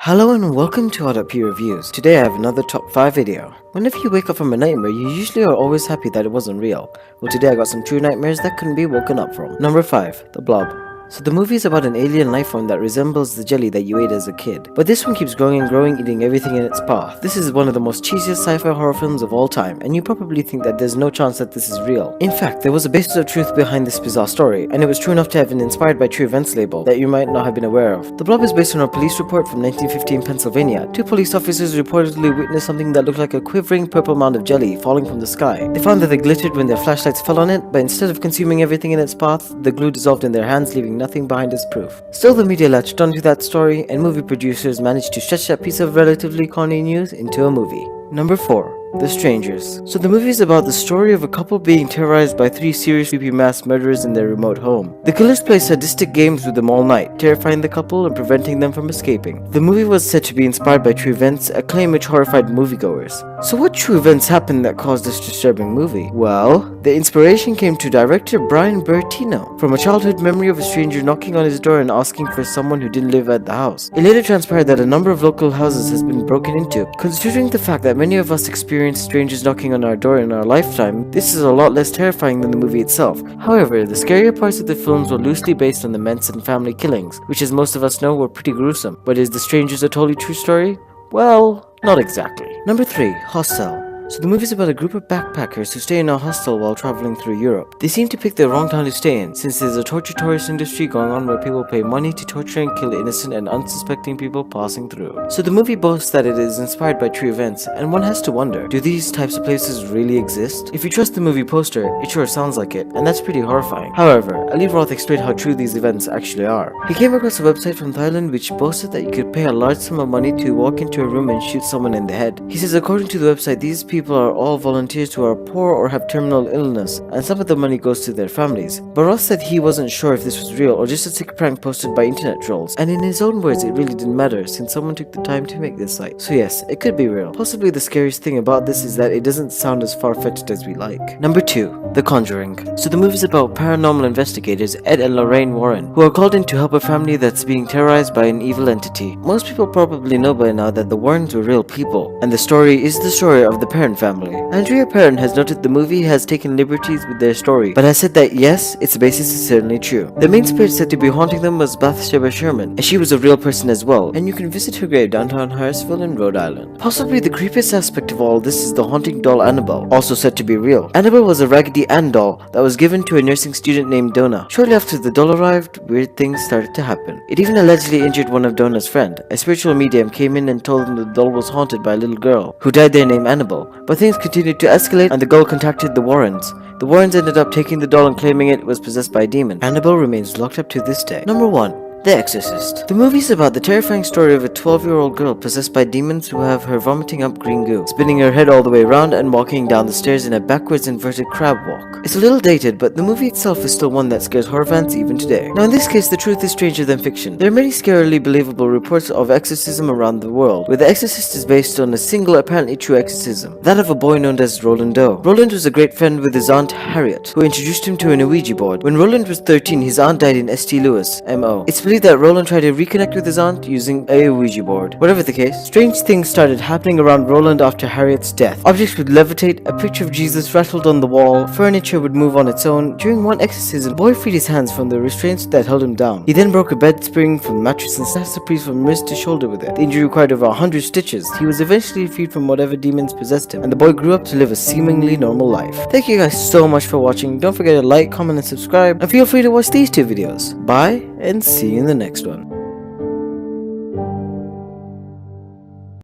Hello and welcome to O.P Reviews. Today I have another top 5 video. Whenever you wake up from a nightmare, you usually are always happy that it wasn't real. Well, today I got some true nightmares that couldn't be woken up from. Number 5. The Blob. So the movie is about an alien life form that resembles the jelly that you ate as a kid. But this one keeps growing and growing, eating everything in its path. This is one of the most cheesiest sci-fi horror films of all time, and you probably think that there's no chance that this is real. In fact, there was a basis of truth behind this bizarre story, and it was true enough to have an inspired by true events label that you might not have been aware of. The Blob is based on a police report from 1950 in Pennsylvania. Two police officers reportedly witnessed something that looked like a quivering purple mound of jelly falling from the sky. They found that they glittered when their flashlights fell on it, but instead of consuming everything in its path, the glue dissolved in their hands, leaving nothing behind as proof. Still, the media latched onto that story, and movie producers managed to stretch that piece of relatively corny news into a movie. Number 4. The Strangers. So the movie is about the story of a couple being terrorized by 3 serious creepy mass murderers in their remote home. The killers play sadistic games with them all night, terrifying the couple and preventing them from escaping. The movie was said to be inspired by true events, a claim which horrified moviegoers. So what true events happened that caused this disturbing movie? Well, the inspiration came to director Brian Bertino from a childhood memory of a stranger knocking on his door and asking for someone who didn't live at the house. It later transpired that a number of local houses has been broken into. Considering the fact that many of us experience strangers knocking on our door in our lifetime, this is a lot less terrifying than the movie itself. However, the scarier parts of the films were loosely based on the Manson family killings, which as most of us know were pretty gruesome. But is The Strangers a totally true story? Well, not exactly. Number 3. Hostel. So the movie is about a group of backpackers who stay in a hostel while traveling through Europe. They seem to pick the wrong town to stay in, since there's a torture tourist industry going on where people pay money to torture and kill innocent and unsuspecting people passing through. So the movie boasts that it is inspired by true events, and one has to wonder, do these types of places really exist? If you trust the movie poster, it sure sounds like it, and that's pretty horrifying. However, Ali Roth explained how true these events actually are. He came across a website from Thailand which boasted that you could pay a large sum of money to walk into a room and shoot someone in the head. He says according to the website, these people are all volunteers who are poor or have terminal illness, and some of the money goes to their families. But Ross said he wasn't sure if this was real or just a sick prank posted by internet trolls, and in his own words, it really didn't matter since someone took the time to make this site. So yes, it could be real. Possibly the scariest thing about this is that it doesn't sound as far-fetched as we like. Number 2. The Conjuring. So the movie is about paranormal investigators Ed and Lorraine Warren, who are called in to help a family that's being terrorized by an evil entity. Most people probably know by now that the Warrens were real people, and the story is the story of the Perron family. Andrea Perron has noted the movie has taken liberties with their story, but has said that yes, its basis is certainly true. The main spirit said to be haunting them was Bathsheba Sherman, and she was a real person as well, and you can visit her grave downtown Harrisville in Rhode Island. Possibly the creepiest aspect of all this is the haunting doll Annabelle, also said to be real. Annabelle was a Raggedy Ann doll that was given to a nursing student named Donna. Shortly after the doll arrived, weird things started to happen. It even allegedly injured one of Donna's friend. A spiritual medium came in and told them the doll was haunted by a little girl who died there named Annabelle, but things continued to escalate and the girl contacted the Warrens. The Warrens ended up taking the doll and claiming it was possessed by a demon. Annabelle remains locked up to this day. Number 1. The Exorcist. The movie is about the terrifying story of a 12-year-old girl possessed by demons who have her vomiting up green goo, spinning her head all the way around and walking down the stairs in a backwards inverted crab walk. It's a little dated, but the movie itself is still one that scares horror fans even today. Now in this case, the truth is stranger than fiction. There are many scarily believable reports of exorcism around the world, where the Exorcist is based on a single apparently true exorcism, that of a boy known as Roland Doe. Roland was a great friend with his aunt Harriet, who introduced him to an Ouija board. When Roland was 13, his aunt died in St. Louis, M.O. It's believed that Roland tried to reconnect with his aunt using a Ouija board. Whatever the case, strange things started happening around Roland after Harriet's death. Objects would levitate, a picture of Jesus rattled on the wall, furniture would move on its own. During one exorcism, the boy freed his hands from the restraints that held him down. He then broke a bed spring from the mattress and slashed the priest from wrist to shoulder with it. The injury required over 100 stitches. He was eventually freed from whatever demons possessed him, and the boy grew up to live a seemingly normal life. Thank you guys so much for watching. Don't forget to like, comment, and subscribe, and feel free to watch these 2 videos. Bye, and see you in the next one.